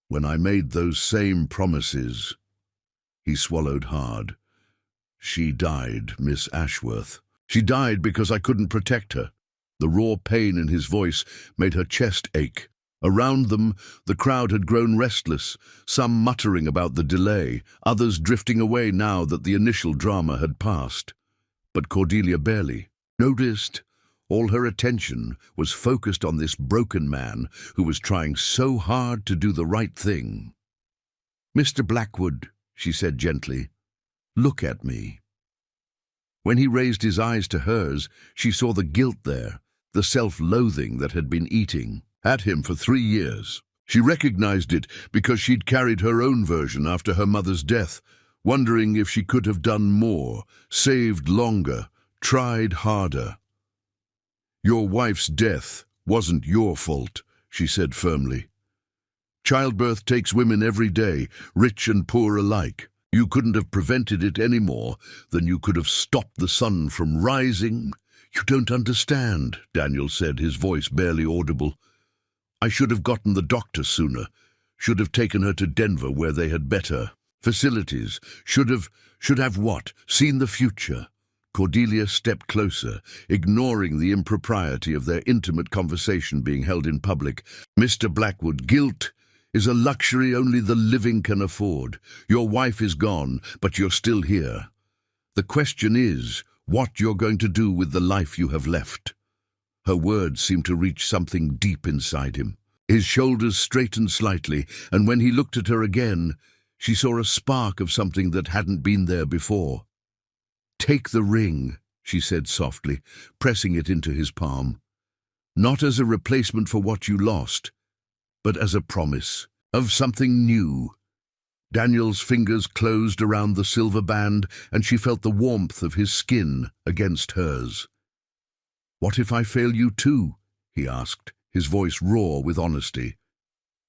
when I made those same promises," he swallowed hard, "she died, Miss Ashworth. She died because I couldn't protect her." The raw pain in his voice made her chest ache. Around them, the crowd had grown restless, some muttering about the delay, others drifting away now that the initial drama had passed. But Cordelia barely noticed. All her attention was focused on this broken man who was trying so hard to do the right thing. "Mr. Blackwood," she said gently, "look at me." When he raised his eyes to hers, she saw the guilt there, the self-loathing that had been eating at him for 3 years. She recognized it because she'd carried her own version after her mother's death, wondering if she could have done more, saved longer, tried harder. "Your wife's death wasn't your fault," she said firmly. "Childbirth takes women every day, rich and poor alike. You couldn't have prevented it any more than you could have stopped the sun from rising." "You don't understand," Daniel said, his voice barely audible. "I should have gotten the doctor sooner, should have taken her to Denver where they had better facilities, should have what? Seen the future." Cordelia stepped closer, ignoring the impropriety of their intimate conversation being held in public. "Mr. Blackwood, guilt is a luxury only the living can afford. Your wife is gone, but you're still here. The question is what you're going to do with the life you have left." Her words seemed to reach something deep inside him. His shoulders straightened slightly, and when he looked at her again, she saw a spark of something that hadn't been there before. "Take the ring," she said softly, pressing it into his palm. "Not as a replacement for what you lost, but as a promise of something new." Daniel's fingers closed around the silver band, and she felt the warmth of his skin against hers. "What if I fail you too?" he asked, his voice raw with honesty.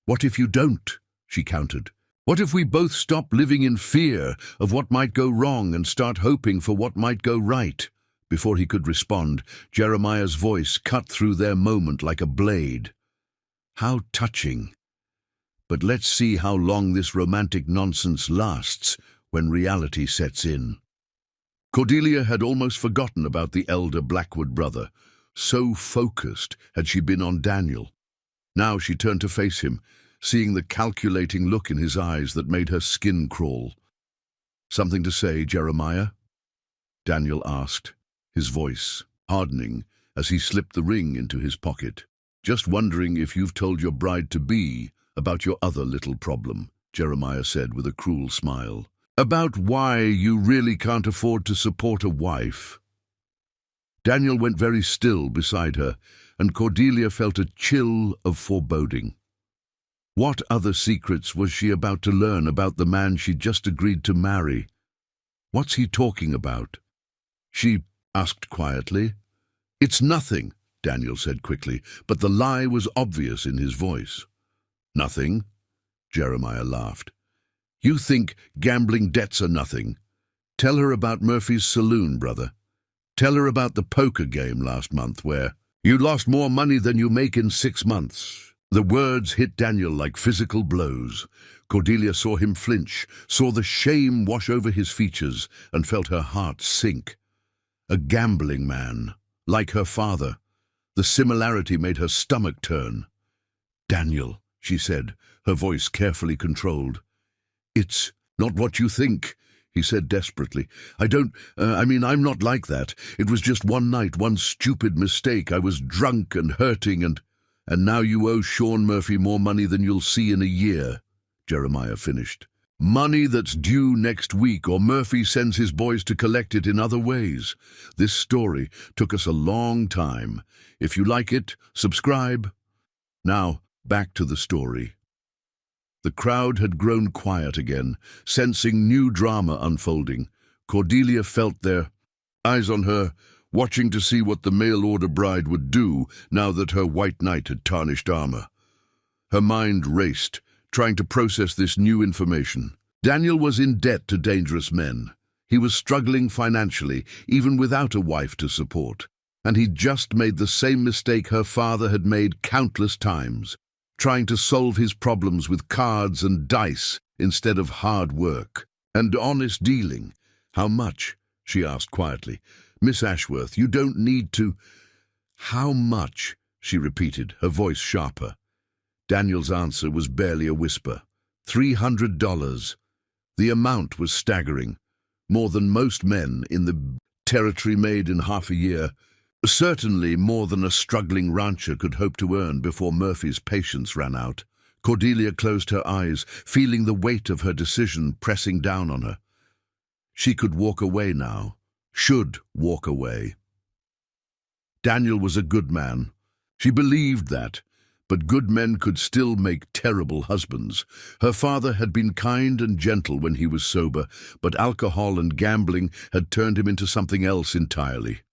"What if you don't?" she countered. "What if we both stop living in fear of what might go wrong and start hoping for what might go right?" Before he could respond, Jeremiah's voice cut through their moment like a blade. "How touching. But let's see how long this romantic nonsense lasts when reality sets in." Cordelia had almost forgotten about the elder Blackwood brother. So focused had she been on Daniel. Now she turned to face him, seeing the calculating look in his eyes that made her skin crawl. "Something to say, Jeremiah?" Daniel asked, his voice hardening as he slipped the ring into his pocket. "Just wondering if you've told your bride-to-be about your other little problem," Jeremiah said with a cruel smile. "About why you really can't afford to support a wife." Daniel went very still beside her, and Cordelia felt a chill of foreboding. What other secrets was she about to learn about the man she'd just agreed to marry? "What's he talking about?" she asked quietly. "It's nothing," Daniel said quickly, but the lie was obvious in his voice. "Nothing?" Jeremiah laughed. "You think gambling debts are nothing? Tell her about Murphy's saloon, brother. Tell her about the poker game last month where you lost more money than you make in 6 months. The words hit Daniel like physical blows. Cordelia saw him flinch, saw the shame wash over his features, and felt her heart sink. A gambling man, like her father. The similarity made her stomach turn. "Daniel," she said, her voice carefully controlled. "It's not what you think," he said desperately. I'm not like that. It was just one night, one stupid mistake. I was drunk and hurting, and now you owe Sean Murphy more money than you'll see in a year," Jeremiah finished. "Money that's due next week, or Murphy sends his boys to collect it in other ways. This story took us a long time. If you like it, subscribe." Now, back to the story. The crowd had grown quiet again, sensing new drama unfolding. Cordelia felt their eyes on her, watching to see what the mail-order bride would do now that her white knight had tarnished armor. Her mind raced, trying to process this new information. Daniel was in debt to dangerous men. He was struggling financially, even without a wife to support. And he'd just made the same mistake her father had made countless times, trying to solve his problems with cards and dice instead of hard work and honest dealing. "How much?" she asked quietly. "Miss Ashworth, you don't need to—" "How much?" she repeated, her voice sharper. Daniel's answer was barely a whisper. $300. The amount was staggering, more than most men in the territory made in half a year. Certainly more than a struggling rancher could hope to earn before Murphy's patience ran out. Cordelia closed her eyes, feeling the weight of her decision pressing down on her. She could walk away now, should walk away. Daniel was a good man. She believed that, but good men could still make terrible husbands. Her father had been kind and gentle when he was sober, but alcohol and gambling had turned him into something else entirely.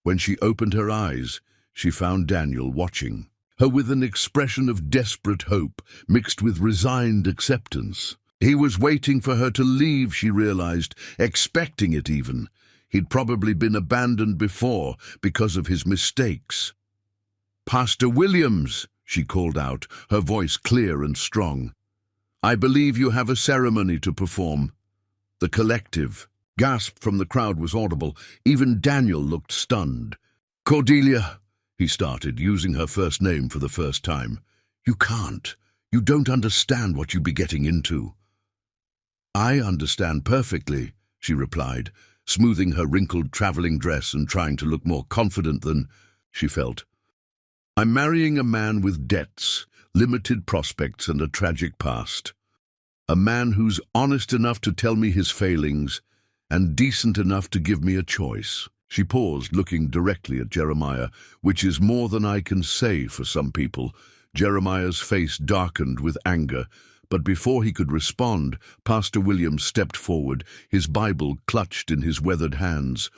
When she opened her eyes, she found Daniel watching her with an expression of desperate hope mixed with resigned acceptance. He was waiting for her to leave, she realized, expecting it even. He'd probably been abandoned before because of his mistakes. "Pastor Williams," she called out, her voice clear and strong. "I believe you have a ceremony to perform." The collective gasp from the crowd was audible. Even Daniel looked stunned. "Cordelia," he started, using her first name for the first time. "You can't. You don't understand what you'd be getting into." "I understand perfectly," she replied, smoothing her wrinkled traveling dress and trying to look more confident than she felt. "I'm marrying a man with debts, limited prospects, and a tragic past. A man who's honest enough to tell me his failings and decent enough to give me a choice." She paused, looking directly at Jeremiah, which is more than I can say for some people. Jeremiah's face darkened with anger, but before he could respond, Pastor Williams stepped forward, his Bible clutched in his weathered hands.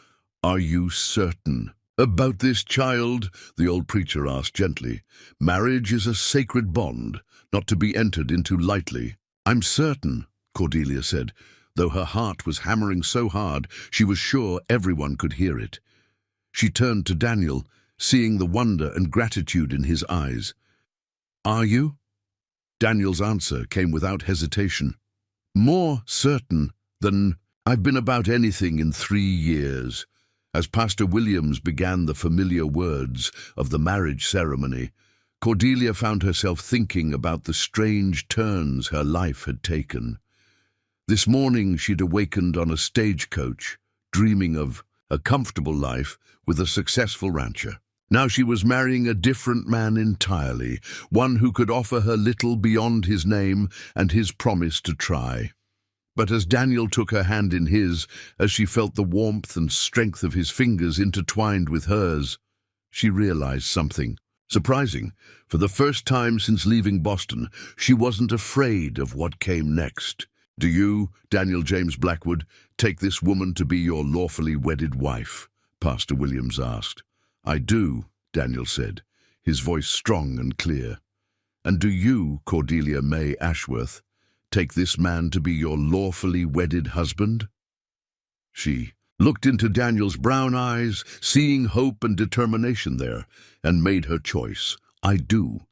"Are you certain about this, child?" the old preacher asked gently. "Marriage is a sacred bond, not to be entered into lightly." "I'm certain," Cordelia said, though her heart was hammering so hard she was sure everyone could hear it. She turned to Daniel, seeing the wonder and gratitude in his eyes. "Are you?" Daniel's answer came without hesitation. "More certain than I've been about anything in 3 years." As Pastor Williams began the familiar words of the marriage ceremony, Cordelia found herself thinking about the strange turns her life had taken. This morning she'd awakened on a stagecoach, dreaming of a comfortable life with a successful rancher. Now she was marrying a different man entirely, one who could offer her little beyond his name and his promise to try. But as Daniel took her hand in his, as she felt the warmth and strength of his fingers intertwined with hers, she realized something surprising. For the first time since leaving Boston, she wasn't afraid of what came next. "Do you, Daniel James Blackwood, take this woman to be your lawfully wedded wife?" Pastor Williams asked. "I do," Daniel said, his voice strong and clear. "And do you, Cordelia May Ashworth, take this man to be your lawfully wedded husband?" She looked into Daniel's brown eyes, seeing hope and determination there, and made her choice. "I do."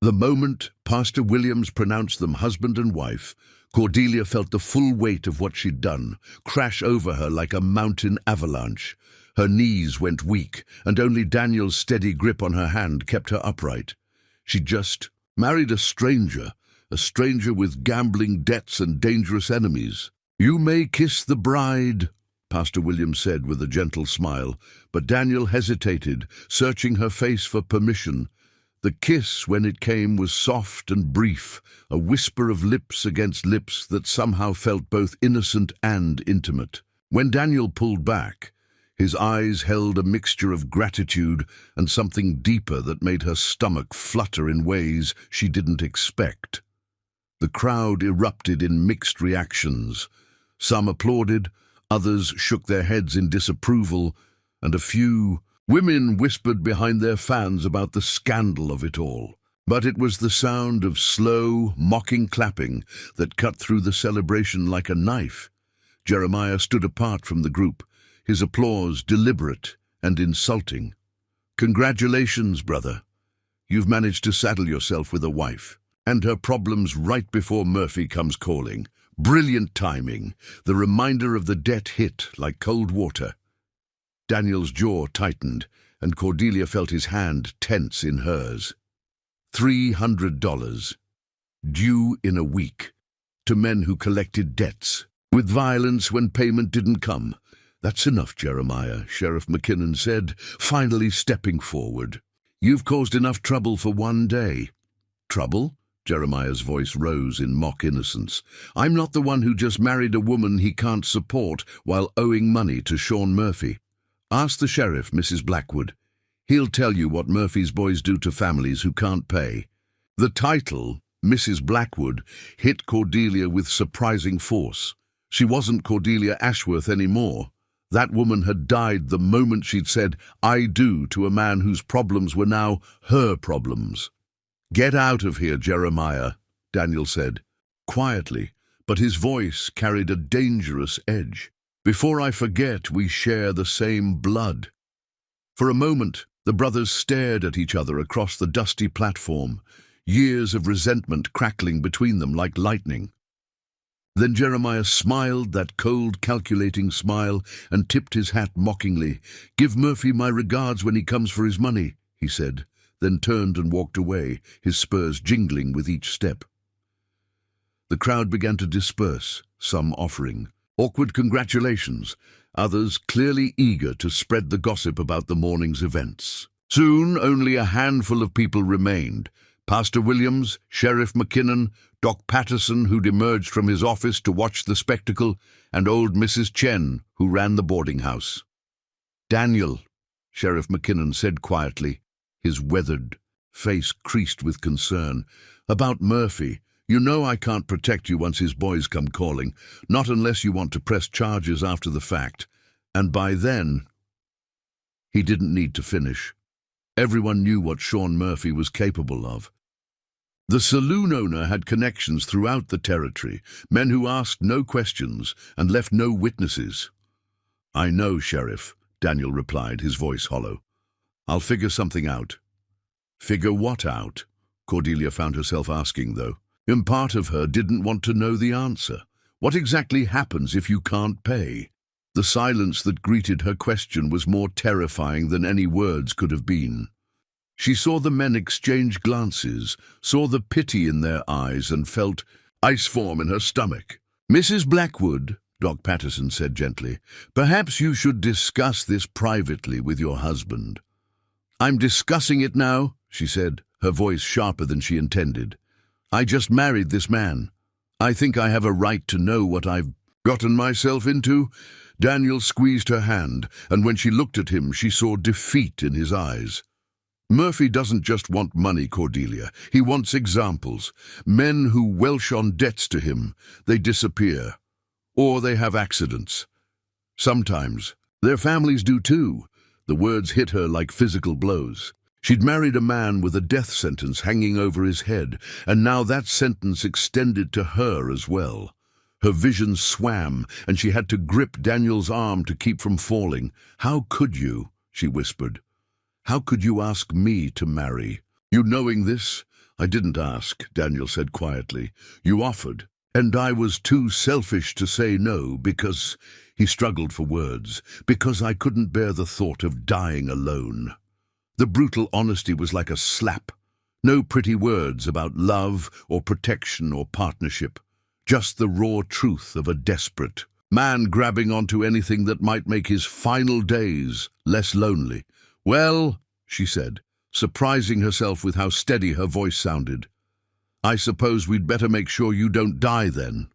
The moment Pastor Williams pronounced them husband and wife, Cordelia felt the full weight of what she'd done crash over her like a mountain avalanche. Her knees went weak, and only Daniel's steady grip on her hand kept her upright. She'd just married a stranger with gambling debts and dangerous enemies. "You may kiss the bride," Pastor Williams said with a gentle smile, but Daniel hesitated, searching her face for permission. The kiss, when it came, was soft and brief, a whisper of lips against lips that somehow felt both innocent and intimate. When Daniel pulled back, his eyes held a mixture of gratitude and something deeper that made her stomach flutter in ways she didn't expect. The crowd erupted in mixed reactions. Some applauded, others shook their heads in disapproval, and a few women whispered behind their fans about the scandal of it all. But it was the sound of slow, mocking clapping that cut through the celebration like a knife. Jeremiah stood apart from the group, his applause deliberate and insulting. "Congratulations, brother. You've managed to saddle yourself with a wife, and her problems right before Murphy comes calling. Brilliant timing. The reminder of the debt hit like cold water." Daniel's jaw tightened, and Cordelia felt his hand tense in hers. $300, due in a week, to men who collected debts, with violence when payment didn't come. "That's enough, Jeremiah," Sheriff McKinnon said, finally stepping forward. "You've caused enough trouble for one day." "Trouble?" Jeremiah's voice rose in mock innocence. "I'm not the one who just married a woman he can't support while owing money to Sean Murphy. Ask the sheriff, Mrs. Blackwood. He'll tell you what Murphy's boys do to families who can't pay. The title, Mrs. Blackwood, hit Cordelia with surprising force. She wasn't Cordelia Ashworth anymore. That woman had died the moment she'd said, "I do," to a man whose problems were now her problems. "Get out of here, Jeremiah," Daniel said, quietly, but his voice carried a dangerous edge. "Before I forget, we share the same blood." For a moment, the brothers stared at each other across the dusty platform, years of resentment crackling between them like lightning. Then Jeremiah smiled that cold, calculating smile and tipped his hat mockingly. "Give Murphy my regards when he comes for his money," he said, then turned and walked away, his spurs jingling with each step. The crowd began to disperse, some offering awkward congratulations, others clearly eager to spread the gossip about the morning's events. Soon only a handful of people remained: Pastor Williams, Sheriff McKinnon, Doc Patterson, who'd emerged from his office to watch the spectacle, and old Mrs. Chen, who ran the boarding house. "Daniel," Sheriff McKinnon said quietly, his weathered face creased with concern, "about Murphy. You know I can't protect you once his boys come calling, not unless you want to press charges after the fact. And by then—" He didn't need to finish. Everyone knew what Sean Murphy was capable of. The saloon owner had connections throughout the territory, men who asked no questions and left no witnesses. "I know, Sheriff," Daniel replied, his voice hollow. "I'll figure something out." Figure what out? Cordelia found herself asking, though. And part of her didn't want to know the answer. What exactly happens if you can't pay? The silence that greeted her question was more terrifying than any words could have been. She saw the men exchange glances, saw the pity in their eyes, and felt ice form in her stomach. "Mrs. Blackwood," Doc Patterson said gently, "perhaps you should discuss this privately with your husband." "I'm discussing it now," she said, her voice sharper than she intended. "I just married this man. I think I have a right to know what I've gotten myself into." Daniel squeezed her hand, and when she looked at him, she saw defeat in his eyes. "Murphy doesn't just want money, Cordelia. He wants examples. Men who welsh on debts to him, they disappear. Or they have accidents. Sometimes. Their families do too." The words hit her like physical blows. She'd married a man with a death sentence hanging over his head, and now that sentence extended to her as well. Her vision swam, and she had to grip Daniel's arm to keep from falling. "How could you?" she whispered. "How could you ask me to marry? You knowing this?" "I didn't ask," Daniel said quietly. "You offered, and I was too selfish to say no because—" he struggled for words, "because I couldn't bear the thought of dying alone." The brutal honesty was like a slap. No pretty words about love or protection or partnership. Just the raw truth of a desperate man grabbing onto anything that might make his final days less lonely. "Well," she said, surprising herself with how steady her voice sounded, "I suppose we'd better make sure you don't die then."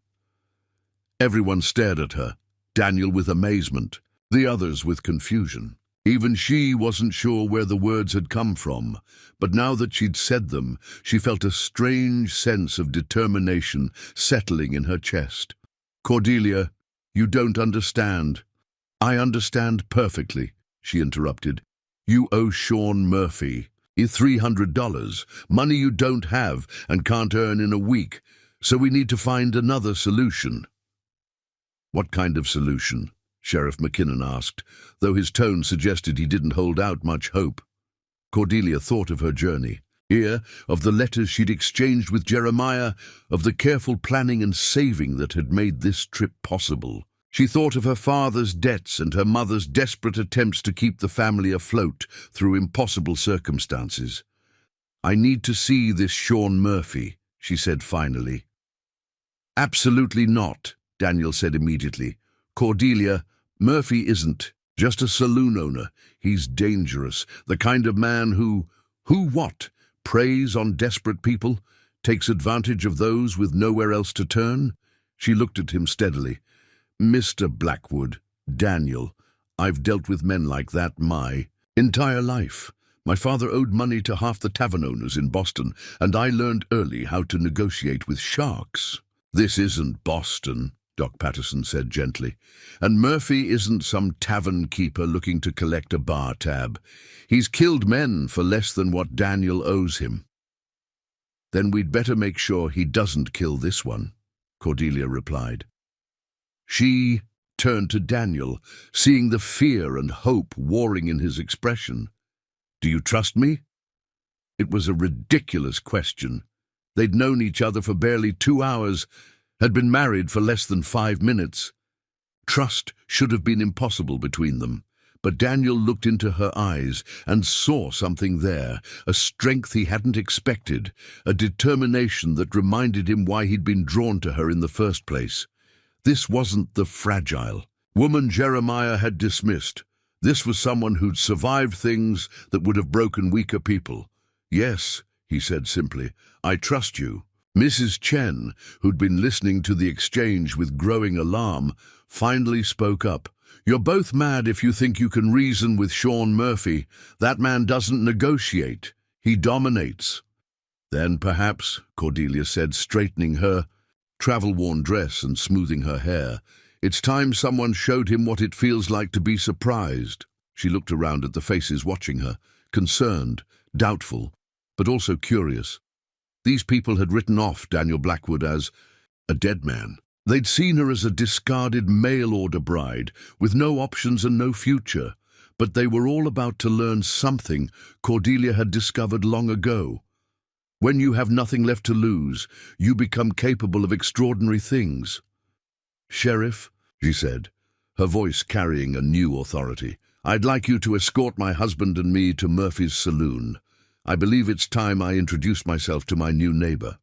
Everyone stared at her, Daniel with amazement, the others with confusion. Even she wasn't sure where the words had come from, but now that she'd said them, she felt a strange sense of determination settling in her chest. "Cordelia, you don't understand." "I understand perfectly," she interrupted. "You owe Sean Murphy $300, money you don't have and can't earn in a week, so we need to find another solution." "What kind of solution?" Sheriff McKinnon asked, though his tone suggested he didn't hold out much hope. Cordelia thought of her journey, here, of the letters she'd exchanged with Jeremiah, of the careful planning and saving that had made this trip possible. She thought of her father's debts and her mother's desperate attempts to keep the family afloat through impossible circumstances. "I need to see this Sean Murphy," she said finally. "Absolutely not," Daniel said immediately. "Cordelia, Murphy isn't just a saloon owner. He's dangerous, the kind of man who what? Preys on desperate people, takes advantage of those with nowhere else to turn?" She looked at him steadily. "Mr. Blackwood, Daniel, I've dealt with men like that my entire life. My father owed money to half the tavern owners in Boston, and I learned early how to negotiate with sharks. This isn't Boston, Doc Patterson said gently, and Murphy isn't some tavern keeper looking to collect a bar tab. He's killed men for less than what Daniel owes him. Then we'd better make sure he doesn't kill this one, Cordelia replied. She turned to Daniel, seeing the fear and hope warring in his expression. Do you trust me? It was a ridiculous question. They'd known each other for barely 2 hours, had been married for less than 5 minutes. Trust should have been impossible between them, but Daniel looked into her eyes and saw something there, a strength he hadn't expected, a determination that reminded him why he'd been drawn to her in the first place. This wasn't the fragile woman Jeremiah had dismissed. This was someone who'd survived things that would have broken weaker people. Yes, he said simply, I trust you. Mrs. Chen, who'd been listening to the exchange with growing alarm, finally spoke up. You're both mad if you think you can reason with Sean Murphy. That man doesn't negotiate. He dominates. Then perhaps, Cordelia said, straightening her travel-worn dress and smoothing her hair, it's time someone showed him what it feels like to be surprised. She looked around at the faces watching her, concerned, doubtful, but also curious. These people had written off Daniel Blackwood as a dead man. They'd seen her as a discarded mail-order bride, with no options and no future. But they were all about to learn something Cordelia had discovered long ago. When you have nothing left to lose, you become capable of extraordinary things. Sheriff, she said, her voice carrying a new authority, I'd like you to escort my husband and me to Murphy's saloon. I believe it's time I introduced myself to my new neighbor.